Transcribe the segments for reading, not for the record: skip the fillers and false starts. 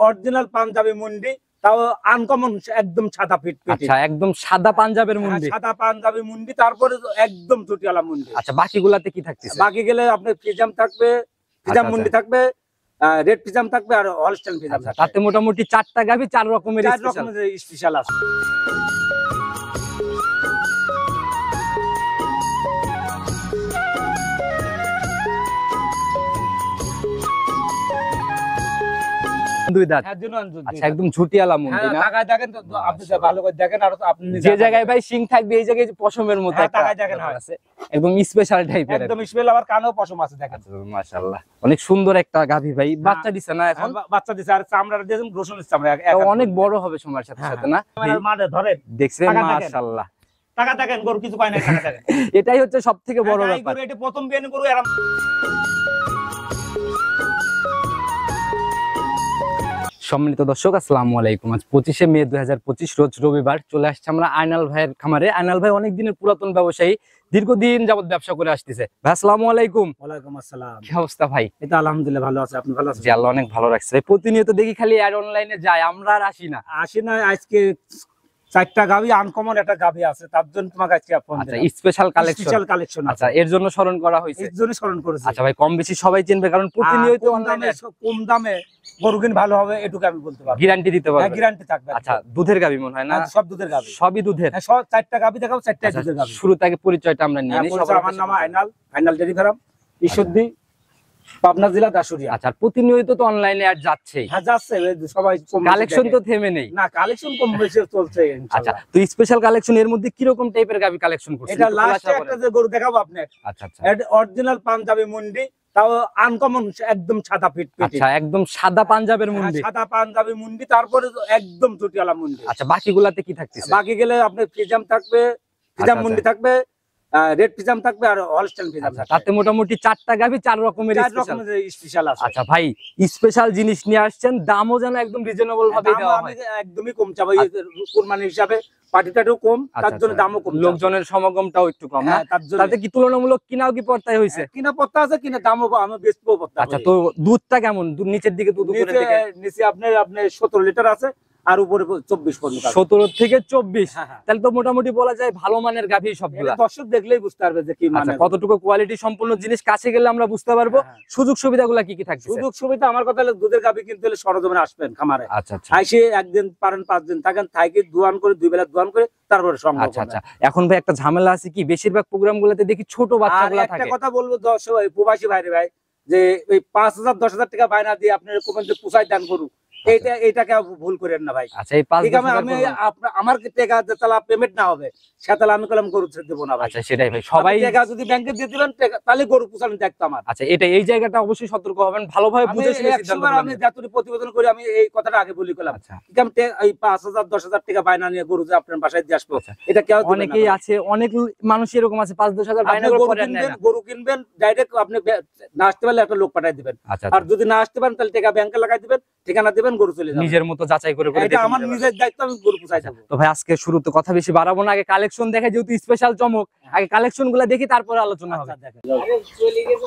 Original panjabi মুন্ডি, তাও uncommon একদম সাদা ফিট। আচ্ছা, একদম সাদা পাঞ্জাবের মুন্ডি। সাদা পাঞ্জাবি মুন্ডি, তারপরে একদম চটিয়ালা মুন্ডি। আচ্ছা, বাকিগুলাতে কি থাকতেছে? বাকি গেলে আপনার ফিজাম থাকবে, ফিজাম মুন্ডি থাকবে, রেড ফিজাম থাকবে আর হলস্টাইন ফিজাম থাকবে। তাতে মোটামুটি 4টা গাভী 4 রকমের স্পেশাল আছে। দুই দাঁত। আচ্ছা, একদম ঝুটিয়ালা মুন্ডি না? তাকায় দেখেন তো, আপনি ভালো করে দেখেন। আর আপনি যে জায়গায় ভাই সিং থাকবে এই জায়গায় পশমের মতো একটা তাকায় দেখেন আছে, একদম স্পেশাল টাইপের। একদম স্পেশাল, আবার কানেও পশম আছে দেখেন। মাশাআল্লাহ, অনেক সুন্দর একটা গাভী ভাই। বাচ্চা দিছে না এখন? বাচ্চা দিছে, আর চামড়াটা দিয়েছেন রসুনের চামড়া, অনেক বড় হবে সময়ের সাথে সাথে না? মানে ধরেন দেখছেন, মাশাআল্লাহ। টাকা দেখেন, গরু কিছু পায় না, টাকা দেখেন। এটাই হচ্ছে সবথেকে বড় ব্যাপার। এটা প্রথম বিয়ানি গরু। সম্মানিত দর্শক, আসসালামু আলাইকুম। আজ 25শে মে 2025 রোজ রবিবার। চলে আসছে আমরা আয়নাল ভাইয়ের খামারে। আয়নাল ভাই অনেক দিনের পুরাতন ব্যবসায়ী, দীর্ঘদিন যাবত ব্যবসা করে আসতেছে। ভাই আসসালামু আলাইকুম। ওয়ালাইকুম আসসালাম। কি অবস্থা ভাই? এটা আলহামদুলিল্লাহ ভালো আছে, আপনি ভালো আছেন? জি, আল্লাহ অনেক ভালো রাখছে। প্রতিনিয়ত দেখি খালি অ্যাড অনলাইনে যায়, আমরা আর আসি না। আজকে 4টা গাভী, আনকমন একটা গাভী আছে, তার জন্য তোমাকে আজকে ফোন দিলাম। আচ্ছা, স্পেশাল কালেকশন। আচ্ছা, এর জন্য স্মরণ করা হয়েছে। এর জন্য স্মরণ করেছি। আচ্ছা ভাই, কম বেশি সবাই চিনবে, কারণ প্রতিনিয়ত অনলাইনে কম দামে গরু কিন ভালো হবে, এটুকু আমি বলতে পারবো। গ্যারান্টি দিতে পারবো? হ্যাঁ, গ্যারান্টি থাকবে। আচ্ছা, দুধের গাভী মনে হয় না? সব দুধের গাভী। সবই দুধের? হ্যাঁ, সব 4টা গাভী দেখাবো, 4টাই দুধের গাভী। শুরু থেকে পরিচয়টা আমরা নিয়ে নিই। আমার নাম আয়নাল ডেইরি ফার্ম, ঈশ্বরদী, পাবনা জেলা, দাসুরিয়া। আচ্ছা, প্রতিনিয়ত তো অনলাইনে আর যাচ্ছেই। হ্যাঁ, যাচ্ছে, সবাই কালেকশন তো থেমে নেই না, কালেকশন কম বেশি চলছে ইনশাআল্লাহ। আচ্ছা, তো স্পেশাল কালেকশন এর মধ্যে কি রকম টাইপের গাভী কালেকশন করছেন? এটা লাস্টে একটা যে গরু দেখাবো আপনাকে। আচ্ছা আচ্ছা, এটা অরিজিনাল পাঞ্জাবি মুন্ডি, তাও আনকমন একদম সাদা ফিট। আচ্ছা, একদম সাদা পাঞ্জাবের মুন্ডি। সাদা পাঞ্জাবি মুন্ডি, তারপরে একদম চটিয়ালা মুন্ডি। আচ্ছা, বাকিগুলাতে কি থাকতেছে? বাকি গেলে আপনার ফিজাম থাকবে, ফিজাম মুন্ডি থাকবে, রেড ফিজাম থাকবে আর হলস্টাইন ফিজাম থাকবে। তাতে মোটামুটি 4টা গাভী 4 রকমের স্পেশাল আছে। আচ্ছা ভাই, স্পেশাল জিনিস নিয়ে আসছেন, দামও যেন একদম রিজনেবল ভাবে দেওয়া হয়। একদমই কম চাই, কুরবানি হিসাবে পার্টিটাও কম, তার জন্য দামও কম, লোকজনের সমাগমটাও একটু কম। তাতে কি তুলনামূলক কিনাও কি পড়তাই হইছে? কিনা পড়তা আছে, কিনা দামও আমি বেচবো পড়তা। আচ্ছা, তো দুধটা কেমন? দুধ নিচের দিকে, দুধ উপরের দিকে? নিচে আপনার 17 লিটার আছে, আর উপরে 24 পর্যন্ত। 17 থেকে 24। তাহলে তো মোটামুটি বলা যায় ভালো মানের গাভী সবগুলা। দর্শক দেখলেই বুঝতে পারবে যে কি মানে, কতটুকু কোয়ালিটি সম্পূর্ণ জিনিস। কাছে গেলে আমরা বুঝতে পারবো। সুযোগ সুবিধাগুলো কি কি থাকছে? সুযোগ সুবিধা আমার কথা হলো, দুধের গাভী কিনতে হলে সরজমিনে আসবেন খামারে। আচ্ছা আচ্ছা, আইসে একদিন পারেন 5 দিন থাকেন, থাকি দোয়ান করে 2 বেলা দোয়ান করে তারপরে সংগ্রহ। আচ্ছা আচ্ছা, এখন ভাই একটা ঝামেলা আছে কি, বেশিরভাগ প্রোগ্রামগুলোতে দেখি ছোট বাচ্চাগুলো থাকে। একটা কথা বলবো দর্শক, প্রবাসী ভাইরে ভাই, যে এই 5,000 10,000 টাকা বায়না দিয়ে আপনি কোমেন্ট পুষাই দান করু, এইটাকে ভুল করেন না ভাই। আচ্ছা, এই 5,000 আমি আমার টাকা তাহলে পেমেন্ট না হবে, সেটা আমি কলম গরু ছেড়ে দেবো না ভাই। আচ্ছা, সেটাই ভাই, সবাই টাকা যদি ব্যাংকে দিয়ে দিবেন তাহলে গরু পুষানো দেখতো আমার। আচ্ছা, এটা এই জায়গাটা অবশ্যই সতর্ক হবেন, ভালোভাবে বুঝে শুনে সিদ্ধান্ত নেবেন। আমি যতটুকু প্রতিবেদন করি আমি এই কথাটা আগে বলি কলাম। আচ্ছা, এই 5,000 10,000 টাকা বায়না নিয়ে গরু যে আপনার বাসায় দিয়ে আসবো, এটা কেউ অনেকেই আছে, অনেক মানুষ এরকম আছে 5-10,000 বায়না করে নেন। গরু কিনবেন ডাইরেক্ট, আপনি না আসতে পারলে একটা লোক পাঠিয়ে দিবেন, আর যদি না আসতে পারেন তাহলে টাকা ব্যাংকে লাগাই দিবেন, ঠিকানা দিবেন, গরু চলে যাবে। নিজের মতো যাচাই করে এটা আমার নিজের দায়িত্ব, আমি গরু পুষাই দেব। তো ভাই, আজকে শুরুতে কথা বেশি বাড়াবো না, আগে কালেকশন দেখা, যেহেতু স্পেশাল চমক, আগে কালেকশন গুলা দেখি, তারপরে আলোচনা হবে।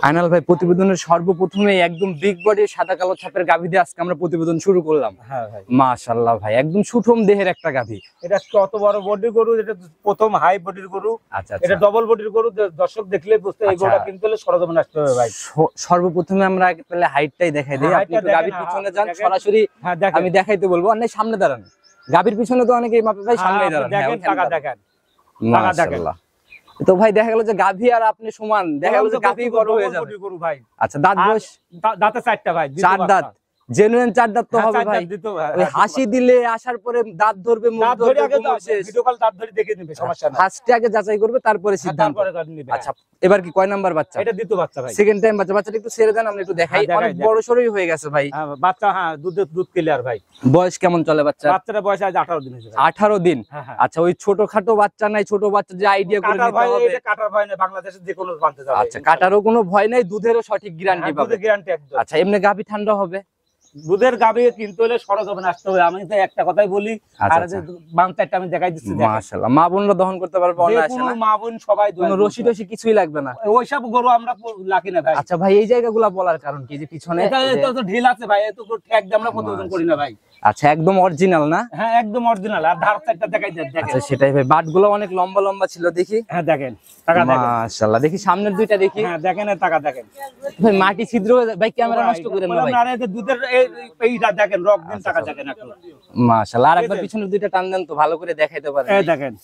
আয়নাল ভাই, প্রতিবেদনের সর্বপ্রথমে একদম বিগ বডির সাদা কালো ছাপের গাভী দিয়ে আজকে আমরা প্রতিবেদন শুরু করলাম। হ্যাঁ ভাই, মাশাআল্লাহ ভাই, একদম সুঠম দেহের একটা গাভী। এটা কত বড় বডির গরু, এটা প্রথম হাই বডির গরু। আচ্ছা, এটা ডবল বডির গরু, দর্শক দেখলে বুঝতে এই গরুটা কিনতে হলে সরজমিনে আসতে হবে ভাই। সর্বপ্রথমে আমরা আগে তাহলে হাইটটাই দেখাই দিই, আপনি একটু গাভীর পিছনে যান, সরাসরি আমি দেখাইতে বলবো, আর সামনে দাঁড়ান। গাভীর পিছনে তো অনেকেই মাপে ভাই, সামনেই দাঁড়ান। দেখেন টাকা দেখেন, মাশাআল্লাহ। তো ভাই, দেখা গেল যে গাভী আর আপনি সমান, দেখা গেল যে গাভী বড় হয়ে যাবে। আচ্ছা, দাঁত বয়স? দাঁতে 4টা ভাই, 4 দাঁত, জেনুইন 4 দাঁত তো হবে ভাই। ওই হাসি দিলে আসার পরে দাঁত ধরবে, মুখ ধরবে, ভিডিও কল দাঁত ধরে দেখে নেবে, সমস্যা নাই। ফার্স্টে আগে যাচাই করবে, তারপরে সিদ্ধান্ত নেবে। আচ্ছা, এবার কি কয় নাম্বার বাচ্চা? এটা দ্বিতীয় বাচ্চা ভাই, সেকেন্ড টাইম বাচ্চা। বাচ্চাটা একটু ছেড়ে দেন, আমরা একটু দেখাই। অনেক বড় সরই হয়ে গেছে ভাই বাচ্চা। হ্যাঁ, দুধ ক্লিয়ার ভাই। বয়স কেমন চলে বাচ্চা? বাচ্চাটার বয়স আজ 18 দিন হয়েছে। 18 দিন। আচ্ছা, ওই ছোটখাটো বাচ্চা নাই, ছোট বাচ্চা যে আইডিয়া করে নিতে হবে। এটা কাটার ভয় নাই, বাংলাদেশে যে কোনো বানতে যাবে। আচ্ছা, কাটারও কোনো ভয় নাই, দুধেরও সঠিক গ্যারান্টি পাবে। দুধের গ্যারান্টি একদম। আচ্ছা, এমনি গাভী ঠান্ডা হবে? দুধের গাভী কিনতে হলে সরজমিনে আসতে হবে। আমি তো একটা কথাই বলি, আর যে বাংলাটা আমি দেখাই দিচ্ছি। মাশাআল্লাহ, মা বোনরা দহন করতে পারবে, অনায়াসে না? মা বোন সবাই কোনো রশি টশি কিছুই লাগবে না, ওইসব গরু আমরা লাকি না ভাই। আচ্ছা ভাই, এই জায়গাগুলো বলার কারণ কি? যে পিছনে এটা তো ঢিল আছে ভাই, এত ঠেক দিয়ে আমরা প্রতিবেদন করি না ভাই। আচ্ছা, একদম অরিজিনাল না? হ্যাঁ একদম অরিজিনাল। আর ধার সাইডটা দেখাই দেন, দেখেন। আচ্ছা সেটাই ভাই, বাটগুলো অনেক লম্বা লম্বা ছিল, দেখি। হ্যাঁ দেখেন, টাকা দেখেন। মাশাআল্লাহ, দেখি সামনের দুইটা দেখি। হ্যাঁ দেখেন, টাকা দেখেন ভাই মাটি ছিদ্র ভাই, ক্যামেরা নষ্ট করেন না ভাই। আর এই যে দুধের এইটা দেখেন, রক দিন, টাকা দেখেন একটু। মাশাআল্লাহ, আরেকবার পিছনের দুইটা টান দেন তো, ভালো করে দেখাইতে পারেন। এই দেখেন,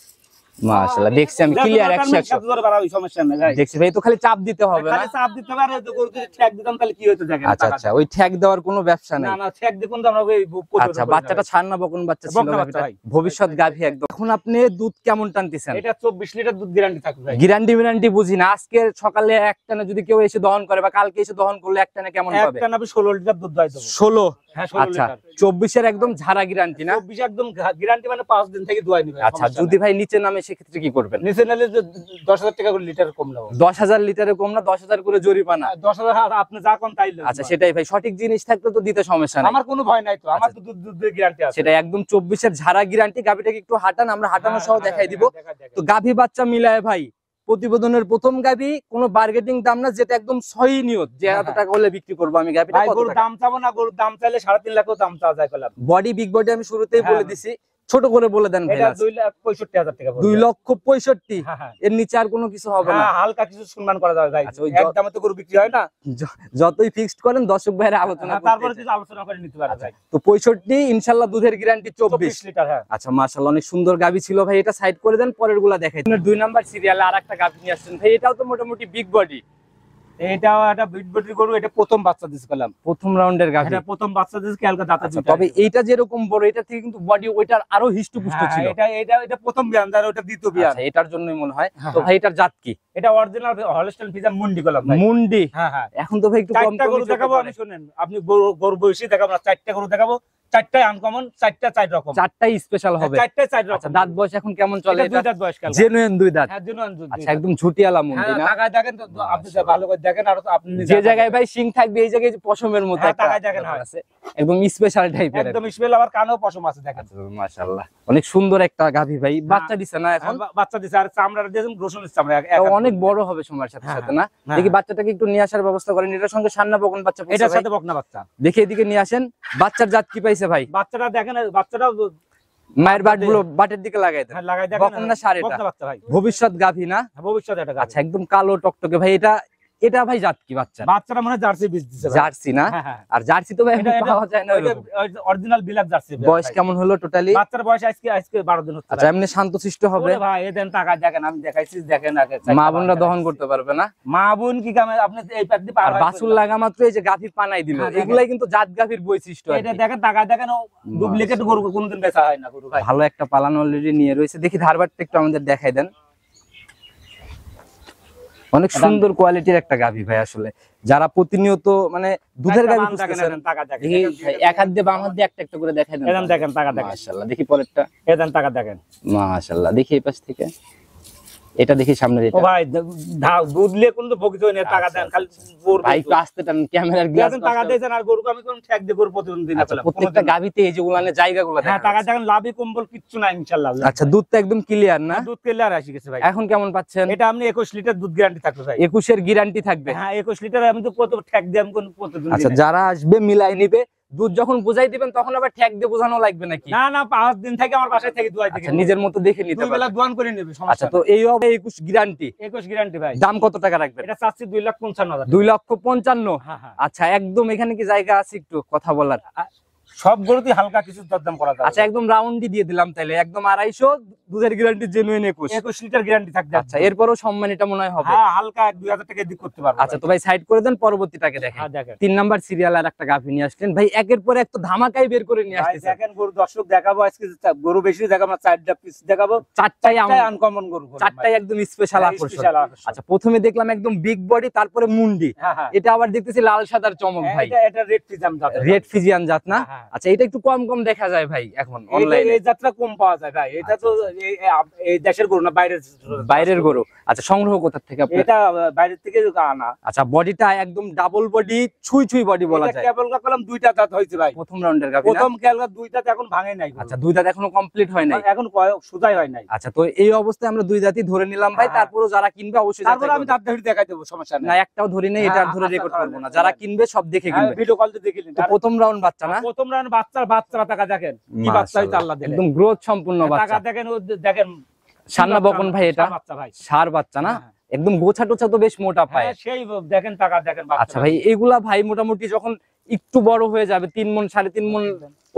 মাশাআল্লাহ, দেখছি আমি ক্লিয়ার 100 সমস্যা নেই ভাই। দেখছি ভাই, তো খালি চাপ দিতে হবে না? খালি চাপ দিতে হবে। আর এই যে গরু যদি ঠেক দিতাম তাহলে কি হতো দেখেন। আচ্ছা আচ্ছা, ওই ঠ্যাক দেওয়ার কোনো ব্যবসা নেই। না না, ঠেক দিকুন তো আমরা ওই আচ্ছা, বাচ্চাটা ছাড় না বকন বাচ্চা ছিল গাভীটা? ভবিষ্যৎ গাভী একদম। এখন আপনি দুধ কেমন টানতেছেন? এটা 24 লিটার দুধ গ্যারান্টি থাকবে ভাই। গ্যারান্টি বুঝি না। আজকে সকালে একটানা যদি কেউ এসে দহন করে বা কালকে এসে দহন করলে একটানা কেমন পাবে? একটানা 16 লিটার দুধ দেয় দেব। 16? হ্যাঁ 16 আচ্ছা, লিটার। 24 এর একদম ঝাড়া গ্যারান্টি না? 24 একদম গ্যারান্টি, মানে 5 দিন থেকে দোয়াই নিবে। আচ্ছা, যদি ভাই নিচে নামে সেক্ষেত্রে কি করবেন? নিচে নিলে 10,000 টাকা করে লিটার কম নেব। 10,000 লিটারে কম না, 10,000 করে জরিমানা? 10,000 আপনি যা কোন তাই নেবেন। আচ্ছা সেটাই ভাই, সঠিক জিনিস থাকলে তো দিতে সমস্যা নেই। আমার কোনো ভয় নাই তো, আমার তো দুধের গ্যারান্টি আছে। সেটা একদম 24 এর ঝাড়া গ্যারান্টি। গাভীটাকে একটু হাঁটান, আমরা হাঁটানো সহ দেখাই দিব। তো গাভী বাচ্চা মিলায় ভাই, প্রতিবেদনের প্রথম গাভী, কোনো বার্গেটিং দাম না, যেটা একদম সহি নিয়ত যে এত টাকা হলে বিক্রি করবো আমি গাভীটা। ভাই গরুর দাম চাবো না, গরুর দাম চাইলে 3.5 লাখও দাম চাওয়া যায় কলাম। বডি বিগ বডি আমি শুরুতেই বলে দিছি, ছোট করে বলে দেন ভাই। এটা 2,65,000 টাকা। 2,65,000? হ্যাঁ। এর নিচে আর কোনো কিছু হবে না? হালকা কিছু সম্মান করা যাবে ভাই। আচ্ছা, ওই এক দামে তো গরু বিক্রি হয় না। যতই ফিক্সড করেন দর্শক ভাইরা আলোচনা করতে তারপরে চায়। কিছু আলোচনা করে নিতে পারে ভাই। তো 65 ইনশাআল্লাহ, দুধের গ্যারান্টি 24 লিটার। হ্যাঁ আচ্ছা মাশাআল্লাহ, অনেক সুন্দর গাভী ছিল ভাই। এটা সাইড করে দেন, পরের গুলা দেখাই। 2 নাম্বার সিরিয়ালে আরেকটা গাভী নিয়ে আসছেন ভাই, এটাও তো মোটামুটি বিগ বডি। এটাও একটা বিট বডির গরু। এটা প্রথম বাচ্চা দিছে কলাম, প্রথম রাউন্ডের গাভী। এটা প্রথম বাচ্চা দিছে, কালকে দাঁতে দুটো। তবে এইটা যেরকম বড়, এটা থেকে কিন্তু বডি ওইটার আরো হিষ্টপুষ্ট ছিল। এটা প্রথম বিয়ান, আর ওটা দ্বিতীয় বিয়ান। আচ্ছা, এটার জন্যই মনে হয়। তো ভাই এটার জাত কি? এটা অরিজিনাল হলস্টাইন ফ্রিজিয়ান মুন্ডি কলাম ভাই। মুন্ডি? হ্যাঁ। এখন তো ভাই একটু কম চারটা গরু দেখাবো আমি, শুনেন। আপনি গরু বয়সী দেখাবো না, 4টা গরু দেখাবো। 4টাই আনকমন, 4টা 4 রকম। 4টাই স্পেশাল হবে। 4টাই 4 রকম। আচ্ছা, দাঁত বয়স এখন কেমন চলে? এটা 2 দাঁত বয়স কাল। জেনুইন 2 দাঁত? হ্যাঁ জেনুইন 2 দাঁত। আচ্ছা, একদম ঝুটিয়ালা মুন্ডি না? টাকায় দেখেন তো, আপনি ভালো করে দেখেন। আর আপনি যে জায়গায় ভাই সিং থাকবে, এই জায়গায় যে পশমের মতো একটা টাকায় দেখেন আছে, একদম স্পেশাল টাইপের। একদম স্পেশাল। আবার কানেও পশম আছে দেখেন। মাশাআল্লাহ, অনেক সুন্দর একটা গাভী ভাই। বাচ্চা দিছে না এখন? বাচ্চা দিছে, আর চামড়াটা দিয়েছেন রসুনের চামড়া। অনেক বড় হবে সময়ের সাথে সাথে না? দেখি বাচ্চাটাকে একটু নিয়ে আসার ব্যবস্থা করেন। এটার সঙ্গে সান্না বকন বাচ্চা, এটার সাথে বকনা বাচ্চা। দেখি এদিকে নিয়ে আসেন। বাচ্চার জাত কি পাইছে ভাই? বাচ্চাটা দেখেন, বাচ্চাটাও মায়ের বাটগুলো বাটের দিকে লাগাই দেন। লাগাই দেখেন। বকন না সার? এটা বকনা বাচ্চা ভাই, ভবিষ্যৎ গাভী না? ভবিষ্যৎ এটা। আচ্ছা, একদম কালো টকটকে ভাই। এটা ভাই জাত কি বাচ্চা? বাচ্চাটা মানে জার্সি বীজ দিছে ভাই। জার্সি না? হ্যাঁ। আর জার্সি তো ভাই এখন পাওয়া যায় না ওরকম। অরিজিনাল বিলাক জার্সি। বয়স কেমন হলো টোটালি? বাচ্চার বয়স আজকে 12 দিন হচ্ছে। আচ্ছা, এমনি শান্তশিষ্ট হবে? ওরে ভাই এদেন টাকা দেখেন, আমি দেখাইছি দেখেন আগে। মা বোনরা দহন করতে পারবে না? মা বোন কি কামে, আপনি এই পাট দিয়ে পার আর বাছুর লাগা মাত্র এই যে গাভী পানাই দিল, এগুলাই কিন্তু জাত গাভীর বৈশিষ্ট্য। এটা দেখেন, টাকা দেখেন। ডুপ্লিকেট গরু কোনদিন বেচা হয় না গরু ভাই। ভালো একটা পালান অলরেডি নিয়ে রয়েছে। দেখি ধারবারটা একটু আমাদের দেখাই দেন। অনেক সুন্দর কোয়ালিটির একটা গাভী ভাই। আসলে যারা প্রতিনিয়ত মানে দুধের গাভী খুঁজতেছেন, টাকা দেখেন। দেখি এক হাত দিয়ে বাম হাত দিয়ে একটা একটা করে দেখাই দেন। এদেন দেখেন, টাকা দেখেন। মাশাআল্লাহ, দেখি পরেরটা। এদেন টাকা দেখেন। মাশাআল্লাহ, দেখি এই পাশ থেকে। এটা দেখি সামনে ও যেটা। ভাই দুধলে কোন তো ভোগিত হয় না, টাকা দেন খালি। ভাই একটু আস্তে টান, ক্যামেরার গ্লাস। টাকা দিয়েছেন আর গরুকে আমি কোন ঠেক দিয়ে গরু প্রতিদিন দিন পেলাম। প্রত্যেকটা গাভীতে এই যে উলানের জায়গাগুলো হ্যাঁ, দেখা টাকা যাচ্ছে। দেখেন, লাভই কম্বল কিচ্ছু নাই ইনশাআল্লাহ। আচ্ছা, দুধটা একদম ক্লিয়ার না? দুধ ক্লিয়ার আসি গেছে ভাই। এখন কেমন পাচ্ছেন? এটা আপনি 21 লিটার দুধ গ্যারান্টি থাকবে ভাই। 21 এর গ্যারান্টি থাকবে? হ্যাঁ 21 লিটার। আমি তো কত ঠেক দিয়ে আমি কোন প্রতিদিন। আচ্ছা, যারা আসবে মিলাই নিবে। দুধ যখন বুঝাই দিবেন তখন আবার ঠ্যাক দিয়ে বোঝানো লাগবে নাকি? না না, 5 দিন থেকে আমার বাসায় থেকে দুয়াই থেকে নিজের মতো দেখে নিতে দুই বেলা পারবে। দোয়ান করে নেবে, আচ্ছা, সমস্যা তো এই হবে 21 গ্যারান্টি। 21 গ্যারান্টি ভাই। দাম কত টাকা রাখবেন? এটা চাচ্ছি 2,55,000। 2,55,000? হ্যাঁ হ্যাঁ। আচ্ছা, একদম এখানে কি জায়গা আছে একটু কথা বলার? সব গরুতে হালকা কিছু দরদাম করা যাবে। আচ্ছা, একদম রাউন্ডই দিয়ে দিলাম তাইলে, একদম 250 দুধের গ্যারান্টি জেনুইন 21 লিটার গ্যারান্টি থাকবে। আচ্ছা, এরপরও সম্মানিটা মনে হয় হবে। হ্যাঁ, হালকা 2,000 টাকা দিক করতে পারবো। আচ্ছা, তো ভাই সাইড করে দেন, পরবর্তীটাকে দেখেন। হ্যাঁ দেখেন। 3 নাম্বার সিরিয়াল আর একটা গাভী নিয়ে আসলেন ভাই, একের পর এক তো ধামাকাই বের করে নিয়ে ভাই আসতেছেন। দেখেন, গরু দর্শক দেখাবো আজকে। গরু বেশি দেখাবো না, 4টা পিস দেখাবো। 4টাই আনকমন গরু, 4টাই একদম স্পেশাল আকর্ষণ। স্পেশাল আকর্ষণ। আচ্ছা, প্রথমে দেখলাম একদম বিগ বডি, তারপরে মুন্ডি। হ্যাঁ হ্যাঁ। এটা আবার দেখতেছি লাল সাদার চমক ভাই। এটা রেড ফিজিয়ান জাত। রেড ফিজিয়ান জাত না? হ্যাঁ। আচ্ছা এটা একটু কম কম দেখা যায় ভাই এখন এই অনলাইনে। যাত্রা কম পাওয়া যায় ভাই, এটা তো এই দেশের গরু না, বাইরের গরু। আচ্ছা সংগ্রহ কোথা থেকে আপনার? এটা বাইরের থেকে আনা। আচ্ছা বডিটা একদম ডাবল বডি, ছুঁই ছুঁই বডি বলা যায়। কেবল কালাম দুইটা দাঁত হয়েছে ভাই, প্রথম রাউন্ডের গাভী না? প্রথম কেবল দুই দাঁত এখন ভাঙে নাই। আচ্ছা দুই দাঁত এখনো কমপ্লিট হয় নাই, এখন সুজাই হয় নাই। আচ্ছা তো এই অবস্থায় আমরা দুই দাঁতই ধরে নিলাম ভাই, তারপরে যারা কিনবে অবশ্যই তারপর আমি দাঁত ধরে দেখাই দেবো, সমস্যা না নাই। একটাও ধরি নেই, এটা ধরে রেকর্ড করব না, যারা কিনবে সব দেখে কিনবে। ভিডিও কল দিয়ে দেখিলেন তো প্রথম রাউন্ড বাচ্চা না? প্রথম রাউন্ড বাচ্চারা টাকা দেখেন কি বাচ্চা হইছে আল্লাহ দিলে, একদম গ্রোথ সম্পূর্ণ টাকা বাচ্চা। দেখেন, দেখেন সান্না বকন ভাই, এটা বাচ্চা ভাই, সার বাচ্চা না? একদম গোছা টোছা তো বেশ মোটা পায়। সেই দেখেন টাকা দেখেন। আচ্ছা ভাই এগুলা ভাই মোটামুটি যখন একটু বড় হয়ে যাবে 3 মণ 3.5 মণ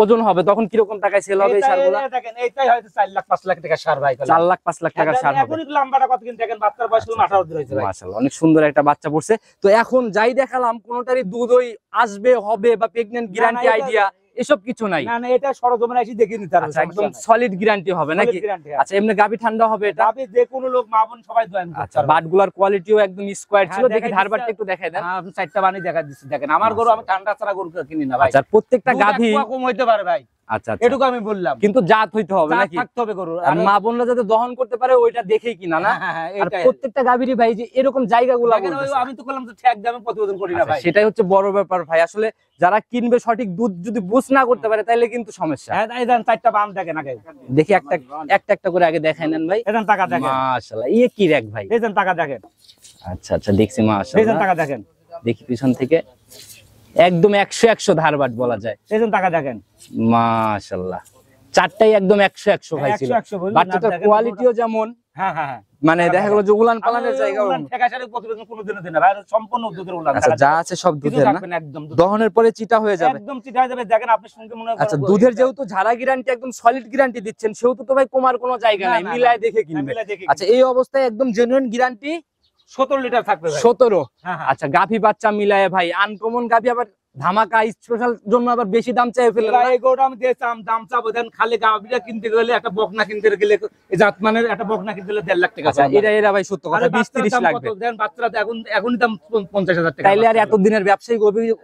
ওজন হবে, তখন কিরকম টাকায় সেল হবে এই সারগুলা? দেখেন এইটাই হয়তো 4 লাখ 5 লাখ টাকা সার ভাই, 4 লাখ 5 লাখ টাকার সার হবে। এখনই লম্বাটা কত কিন্তু দেখেন, বাচ্চার বয়স 18 দিন হয়েছে ভাই। মাশাআল্লাহ অনেক সুন্দর একটা বাচ্চা পড়ছে। তো এখন যাই দেখালাম কোনোটারই দুধ ওই আসবে হবে বা প্রেগন্যান্ট গ্যারান্টি আইডিয়া এসব কিছু নাই? না না, এটা সরজমিনে এসে দেখে নিতে হবে। আচ্ছা একদম সলিড গ্যারান্টি হবে নাকি? আচ্ছা এমনি গাবি ঠান্ডা হবে এটা? গাবি যে কোনো লোক মা বোন সবাই দোয়ান করতে আচ্ছা পারবে। বাটগুলার কোয়ালিটিও একদম স্কোয়ার ছিল, হ্যাঁ, দেখি দেখাই ধারবারটা দিচ্ছে। একটু দেখাই দেন। হ্যাঁ, আপনি 4টা বানি দেখা দিচ্ছি, দেখেন আমার গরু, আমি ঠান্ডা ছাড়া গরু কিনি না ভাই। আচ্ছা প্রত্যেকটা দুধ গাভী এক পোয়া কম হইতে পারে ভাই, আচ্ছা আচ্ছা এটুকু আমি বললাম, কিন্তু জাত হইতে হবে জাত নাকি? থাকতে হবে গরু। আর মা বোনরা যাতে দহন করতে পারে ওইটা দেখেই কিনা না? হ্যাঁ, হ্যাঁ, আর এটাই। প্রত্যেকটা গাভীরই ভাই যে এরকম জায়গাগুলো দেখেন, আমি তো বললাম যে ঠেক দামে প্রতিবেদন করি না ভাই। সেটাই হচ্ছে বড় ব্যাপার ভাই। আসলে যারা কিনবে সঠিক দুধ যদি বুঝ না করতে পারে তাহলে কিন্তু সমস্যা। হ্যাঁ, এই দেন 4টা বান দেখেন আগে, দেখি একটা একটা একটা করে আগে দেখাই নেন ভাই। এই দেন টাকা দেখেন, মাশাআল্লাহ ইয়ে কি রাখ ভাই? এই দেন টাকা দেখেন, আচ্ছা আচ্ছা দেখছি এই দেন মাশাআল্লাহ। টাকা দেখেন, দেখি পিছন থেকে একদম 100 ধারবাট বলা যায়। এই দেন টাকা দেখেন, মাশাআল্লাহ চারটাই একদম 100 ভাই ছিল। 100 বলুন, বাচ্চাটার দেখেন কোয়ালিটিও যেমন, হ্যাঁ হ্যাঁ হ্যাঁ, মানে দেখা গেল যে উলান পালানের জায়গা। ঠেকা সারে প্রতিবেদন কোনোদিনও দেন না ভাই, সম্পূর্ণ দুধের উলান। আচ্ছা যা আছে সব কিছু দুধের না? রাখবেন একদম দুধ। দহনের পরে চিটা হয়ে যাবে? একদম চিটা হয়ে যাবে, দেখেন আপনি শুনতে মনে হয় আচ্ছা দুধের যেহেতু ঝাড়া গ্যারান্টি একদম সলিড গ্যারান্টি দিচ্ছেন, সেহেতু তো ভাই কমার কোনো জায়গা না, নাই, না, মিলায় না, দেখে হ্যাঁ, কিনবে। মিলাই দেখে আচ্ছা এই অবস্থায় একদম জেনুইন গ্যারান্টি 17 লিটার থাকবে ভাই। 17। হ্যাঁ, হ্যাঁ। আচ্ছা গাভী বাচ্চা মিলায় ভাই আনকমন গাভী, আবার ধামাকা স্পেশাল জন্য আবার বেশি দাম চাই ফেলে ভাই এই গরুটা আমি দিয়েছিলাম, দাম চাবো দেন, খালি গাভীটা কিনতে গেলে একটা বকনা কিনতে গেলে, এই জাতমানের একটা বকনা কিনতে গেলে 1.5 লাখ টাকা। আচ্ছা এরা ভাই সত্য কথা 20-30 লাগবে। দেন বাচ্চারা এখনই দাম 50,000 টাকা। তাইলে আর এত দিনের ব্যবসায়িক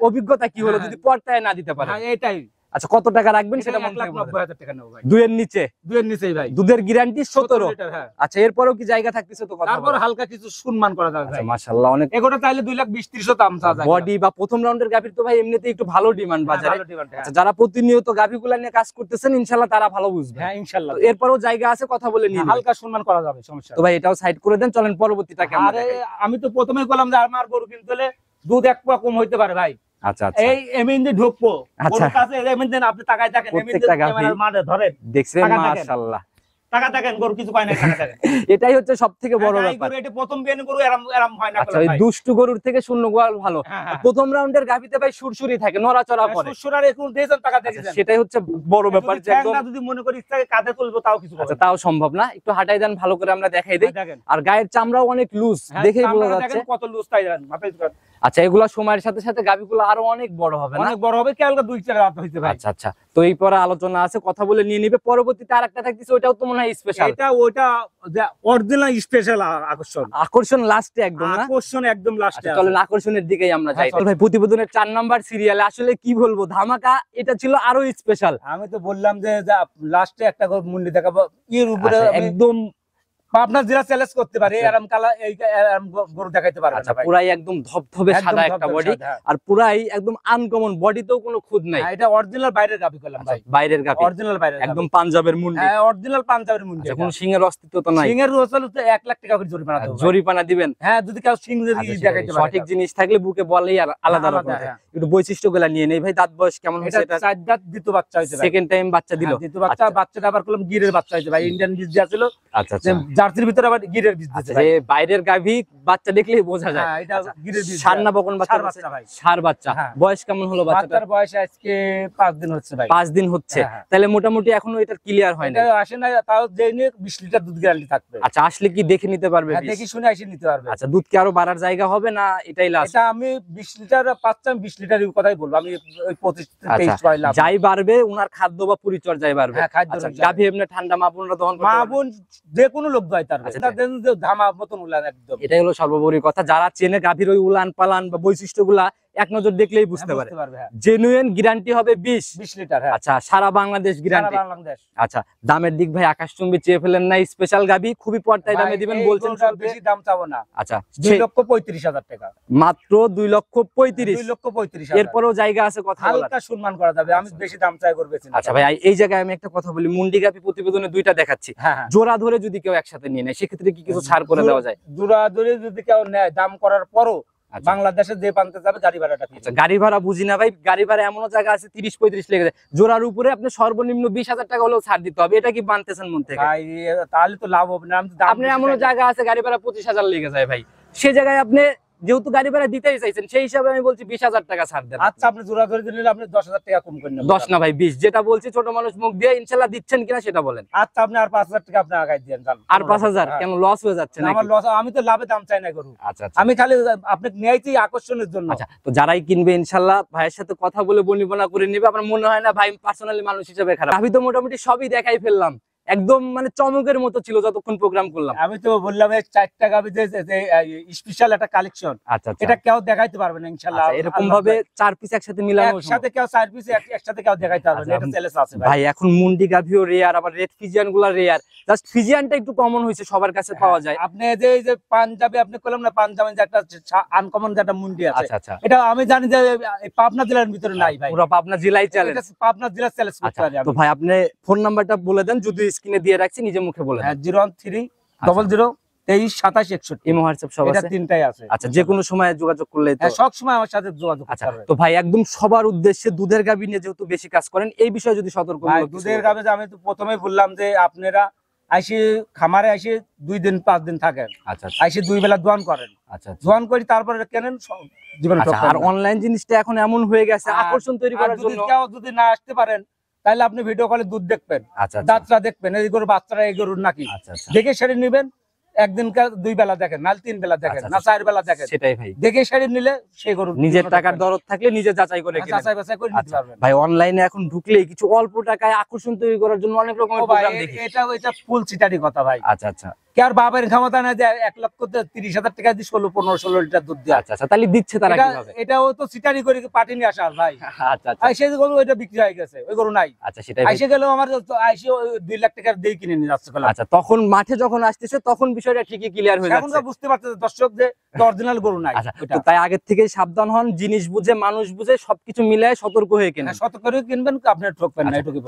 অভিজ্ঞতা কি হলো যদি পর্তায় না দিতে পারে? হ্যাঁ এটাই। আচ্ছা কত টাকা রাখবেন সেটা মনে 1,90,000 টাকা নেবো ভাই, দুইয়ের নিচে? দুইয়ের নিচেই ভাই, দুধের গ্যারান্টি 17। লিটার। হ্যাঁ, আচ্ছা এরপরেও কি জায়গা থাকতেছে তো কথা তারপর বলার? হালকা কিছু সম্মান করা যাবে ভাই। মাশাআল্লাহ অনেক এগোটা চাইলে 2,20,30 দাম চাওয়া যায়। বডি বা প্রথম রাউন্ডের গাভীর তো ভাই এমনিতে একটু ভালো ডিমান্ড হ্যাঁ, বাজারে। ভালো demand, হ্যাঁ। আচ্ছা যারা প্রতিনিয়ত গাভীগুলা নিয়ে কাজ করতেছেন ইনশাআল্লাহ তারা ভালো বুঝবে। হ্যাঁ ইনশাআল্লাহ, তো এরপরেও জায়গা আছে, কথা বলে নিয়ে নিন। হালকা সম্মান করা যাবে, সমস্যা তো ভাই এটাও সাইড করে দেন, চলেন পরবর্তীটা কেমন আরে আমি তো প্রথমেই বললাম যে আমার গরু কিনতে হলে দুধ 1 পোয়া কম হইতে পারে ভাই। আচ্ছা আচ্ছা এই এমএনডি ঢুকবো আচ্ছা। গরুর কাছে, এমএনডি আপনি টাকায় দেখেন, এমএনডি প্রত্যেকটা গাভী ক্যামেরার মাঝে ধরেন, দেখছেন টাকা দেখেন। মাশাআল্লাহ টাকা দেখেন, গরু কিছু পায় না, টাকা দেখেন। এটাই হচ্ছে সবথেকে বড় এই ব্যাপার। গরু এটা প্রথম বিয়ান গরু, এরম এরম হয় না। আচ্ছা ওই দুষ্টু গরুর থেকে শূন্য গোয়াল ভালো। হ্যাঁ, হ্যাঁ। প্রথম রাউন্ডের গাভীতে ভাই সুরসুরি থাকে, নড়াচড়া করে। শ্বশুরার এখন দিয়েছেন, টাকা আচ্ছা, দেখেছেন। সেটাই হচ্ছে বড় ব্যাপার যে একদম। যদি মনে করি ইচ্ছাকে কাঁধে তুলবো তাও কিছু আচ্ছা তাও সম্ভব না, একটু হাঁটাই দেন ভালো করে আমরা দেখাই দেই। দেখেন আর গায়ের চামড়াও অনেক লুজ, দেখেই বোঝা যাচ্ছে। কত লুজ তাই জানেন, মাথায় করেন। আচ্ছা এগুলা সময়ের সাথে সাথে গাভীগুলো আরো অনেক বড় হবে না? অনেক বড় হবে, কি আলগা 2-4 রাত হইছে ভাই। আচ্ছা আচ্ছা তো এই পরে আলোচনা আছে, কথা বলে নিয়ে নিবে। পরবর্তীতে আরেকটা থাকতেছে, ওইটাও তো মনে হয় স্পেশাল। এটা ওইটা অরিজিনাল স্পেশাল আকর্ষণ, আকর্ষণ লাস্টে একদম না? আকর্ষণ একদম লাস্টে। আচ্ছা, চলেন আকর্ষণের দিকেই আমরা যাই। হ্যাঁ, চল। ভাই প্রতিবেদনের 4 নাম্বার সিরিয়ালে আসলে কি বলবো, ধামাকা এটা ছিল আরো স্পেশাল। আমি তো বললাম যে লাস্টে একটা মুন্ডি দেখাবো এর উপরে, একদম আপনার যারা চ্যালেঞ্জ করতে পারে এরকম কালা এই এরকম গরু দেখাইতে পারবে আচ্ছা না ভাই। পুরাই একদম ধবধবে একদম সাদা একটা ধবধবে বডি, সাদা, হ্যাঁ। আর পুরাই একদম আনকমন, বডিতেও কোনো খুদ নাই। হ্যাঁ, এটা অরিজিনাল বাইরের গাবি করলাম ভাই, বাইরের গাভী অরিজিনাল বাইরের একদম পাঞ্জাবের মুন্ডি। হ্যাঁ অরিজিনাল পাঞ্জাবের মুন্ডি। আচ্ছা কোনো সিংহের অস্তিত্ব তো নাই? সিংহের রোসাল তো 1 লাখ টাকা করে জরিমানা দেবো ভাই। জরিমানা দিবেন? হ্যাঁ যদি কেউ সিং যদি আচ্ছা, দেখাইতে পারে। সঠিক জিনিস থাকলে বুকে বলেই আর আলাদা আলাদা, রকম। হ্যাঁ। একটু বৈশিষ্ট্যগুলা নিয়ে নেই ভাই। দাঁত বয়স কেমন এটা হয়েছে এটা? 4 দাঁত দ্বিতীয় বাচ্চা হইছে ভাই। সেকেন্ড টাইম বাচ্চা দিল? হ্যাঁ, দ্বিতীয় বাচ্চা, বাচ্চাটা আবার করলাম গিরের বাচ্চা হইছে ভাই, ইন্ডিয়ান বীজ দেয়া ছিল, আচ্ছা আচ্ছা জার্সির ভিতরে আবার গিরের বীজ দিয়েছে ভাই। যে বাইরের গাভী বাচ্চা দেখলেই বোঝা যায়। হ্যাঁ এটা গিরের বীজ। সার না বকন বাচ্চা? ষাঁড় বাচ্চা ভাই। সার বাচ্চা। হ্যাঁ। বয়স কেমন হলো বাচ্চাটার? বাচ্চার বয়স আজকে 5 দিন হচ্ছে ভাই। 5 দিন হচ্ছে। হ্যাঁ, হ্যাঁ। তাহলে মোটামুটি এখনো এটা ক্লিয়ার হয় না? এটা আসে না, তাও যে নিয়ে 20 লিটার দুধ গ্যারান্টি থাকবে। আচ্ছা আসলে কি দেখে নিতে পারবে? হ্যাঁ, 20? দেখি শুনে এসে নিতে পারবে। আচ্ছা দুধ কি আরো বাড়ার জায়গা হবে না এটাই লাস্ট? এটা আমি 20 লিটার পাচ্ছি, 20 লিটারের কথাই বলবো আমি, ওই 25-23 পাইলাম। যাই বাড়বে উনার খাদ্য বা পরিচর্যায় বাড়বে। হ্যাঁ, খাদ্য আচ্ছা, পরিচর্যা। গাভী এমনি ঠান্ডা মা বোনরা দহন করতে মা পারবে? বোন যে কোনো লোক দয় তার, আচ্ছা, এটা দেন যে ধামা মতন উলান একদম। এটাই হলো সর্বোপরি কথা। যারা চেনে গাভীর ওই উলান পালান বা বৈশিষ্ট্যগুলা এক নজর দেখলেই বুঝতে পারে। পারবে, হ্যাঁ। জেনুইন গ্যারান্টি হবে 20 লিটার, হ্যাঁ। আচ্ছা, সারা বাংলাদেশ সারা গ্যারান্টি। বাংলাদেশ। আচ্ছা, দামের দিক ভাই আকাশচুম্বী চেয়ে ফেলেন না, স্পেশাল গাবি খুবই পর্দায় দামে দিবেন ভাই, বলছেন, এই গরুটা বেশি দাম চাবো না। আচ্ছা 2,35,000 টাকা, মাত্র 2,35,000। 2,35,000। এরপরও জায়গা আছে কথা বলার। হালকা সম্মান করা যাবে, আমি বেশি দাম চাই করবে। আচ্ছা ভাই, এই জায়গায় আমি একটা কথা বলি, মুন্ডি গাবি প্রতিবেদনে দুইটা দেখাচ্ছি, হ্যাঁ, হ্যাঁ। জোড়া ধরে যদি কেউ একসাথে নিয়ে নেয় সেক্ষেত্রে কি কিছু ছাড় করে দেওয়া যায়? জোড়া ধরে যদি কেউ নেয়, দাম করার পরও আচ্ছা। বাংলাদেশে যে প্রান্তে যাবে গাড়ি ভাড়াটা ফ্রি। আচ্ছা, গাড়ি ভাড়া বুঝি না ভাই, গাড়ি ভাড়া এমনও জায়গা আছে 30-35 লেগে যায়, জোড়ার উপরে আপনি সর্বনিম্ন 20,000 টাকা হলেও ছাড় দিতে হবে, এটা কি মানতেছেন মন থেকে? ভাই তাহলে তো লাভ হবে না। আমি তো দাম আপনি বেশি এমনও চাই না। জায়গা আছে গাড়ি ভাড়া 25,000 লেগে যায় ভাই, সে জায়গায় আপনি যেহেতু গাড়ি ভাড়া দিতেই চাইছেন সেই হিসাবে আমি বলছি 20,000 টাকা ছাড় দেন। আচ্ছা, আপনি জোড়া ধরে দিলে আপনি 10,000 টাকা কম করে নেবেন। 10 না ভাই 20, যেটা বলছি ছোট মানুষ মুখ দিয়ে, ইনশাল্লাহ দিচ্ছেন কিনা সেটা বলেন। আচ্ছা, আপনি আর 5,000 টাকা আপনি আগাই দেন। আর 5,000 কেন, লস হয়ে যাচ্ছে না, নাকি? আমার লস, আমি তো লাভে দাম চাই না গরু। আচ্ছা আচ্ছা আমি খালি আপনি নিয়েছি আকর্ষণের জন্য। আচ্ছা, তো যারাই কিনবে ইনশাল্লাহ ভাইয়ের সাথে কথা বলে বনিবনা করে নিবে, আমার মনে হয় না ভাই পার্সোনালি মানুষ হিসেবে খারাপ। আমি তো মোটামুটি সবই দেখাই ফেললাম, একদম মানে চমকের মতো ছিল যতক্ষণ প্রোগ্রাম করলাম। আমি তো বললাম এই 4টা গাবি যে স্পেশাল একটা কালেকশন, আচ্ছা আচ্ছা, এটা কেউ দেখাইতে পারবে না ইনশাআল্লাহ। আচ্ছা, এরকম ভাবে 4 পিস একসাথে মিলানো একসাথে কেউ 4 পিস একসাথে কেউ দেখাইতে পারবে না, আচ্ছা, এটা চ্যালেঞ্জ আছে ভাই। ভাই এখন মুন্ডি গাভিও রেয়ার, আবার রেড ফিজিয়ান গুলা রেয়ার, জাস্ট ফিজিয়ানটা একটু কমন হয়েছে, সবার কাছে পাওয়া যায়। আপনি এই যে পাঞ্জাবি আপনি কইলাম না, পাঞ্জাবি যে একটা আনকমন যে একটা মুন্ডি আছে, আচ্ছা আচ্ছা, এটা আমি জানি যে এই পাবনা জেলার ভিতরে নাই ভাই। পুরো পাবনা জেলায় চ্যালেঞ্জ। এটা পাবনা জেলার চ্যালেঞ্জ করতে আচ্ছা, পারি আমি। তো ভাই আপনি ফোন নাম্বারটা বলে দেন, যদি স্ক্রিনে দিয়ে রাখছি নিজে মুখে বলে দেন। 01300232761। ইমো হোয়াটসঅ্যাপ সব এটা আছে? তিনটাই আছে। আচ্ছা, যে কোনো সময় যোগাযোগ করলে তো। সব সময় আমার সাথে যোগাযোগ করতে আচ্ছা, পারবে। তো ভাই একদম সবার উদ্দেশ্যে দুধের গাভী নিয়ে যেহেতু বেশি কাজ করেন, এই বিষয়ে যদি সতর্ক ভাই দুধের গাবে আমি তো প্রথমেই বললাম যে আপনারা আইসে খামারে আইসে 2 দিন 5 দিন থাকেন, আচ্ছা আচ্ছা আইসে 2 বেলা দোয়ান করেন, আচ্ছা আচ্ছা। দোয়ান করে তারপরে কেনেন, জীবনে আচ্ছা, ঠকবেন আর না। অনলাইন জিনিসটা এখন এমন হয়ে গেছে, আর- আকর্ষণ তৈরি আর করার যদি জন্য। কেউ যদি না আসতে পারেন তাহলে আপনি ভিডিও কলে দুধ দেখবেন, আচ্ছা আচ্ছা দাঁতটা দেখবেন, এই গরুর বাচ্চারা এই গরুর নাকি আচ্ছা আচ্ছা, দেখে সেরে নিবেন। একদিন 2 বেলা দেখেন, না 3 বেলা দেখেন, আচ্ছা, না 4 বেলা দেখেন, সেটাই ভাই, দেখে সেরে নিলে সেই গরু নিজের টাকার দরদ থাকলে নিজে যাচাই করে কিনেন। যাচাই বাছাই করে নিতে আচ্ছা, পারবেন। ভাই অনলাইনে এখন ঢুকলেই কিছু অল্প টাকায় আকর্ষণ তৈরি করার জন্য অনেক রকমের ও ভাই, প্রোগ্রাম দেখি। এটা ফুল চিটারি কথা ভাই। আচ্ছা আচ্ছা কে আর বাবার ক্ষমতা না যে 1,30,000 টাকা দিয়ে 16-15-16 লিটার দুধ দেয়। আচ্ছা আচ্ছা, তাহলে দিচ্ছে তারা কিভাবে? এটাও তো সিটারি করে পাটি নিয়ে আসা ভাই। আচ্ছা আচ্ছা আর সেই গরু ওইটা বিক্রি হয়ে গেছে, ওই গরু নাই। আচ্ছা, সেটাই ভাই। আইসে গেলেও আমার আইসে 2 লাখ টাকার দিয়ে কিনে নিয়ে যাচ্ছে। আচ্ছা, তখন মাঠে যখন আসতেছে তখন বিষয়টা ঠিকই ক্লিয়ার হয়ে এখন যাচ্ছে। বুঝতে পারতেছে দর্শক যে অরিজিনাল গরু নাই। আচ্ছা, তো তাই আগের থেকে সাবধান হন, জিনিস বুঝে মানুষ বুঝে সবকিছু মিলায় সতর্ক হয়ে কেনেন। শত করে কিনবেন, আপনি ঠকবেন না, আচ্ছা। এটুকু।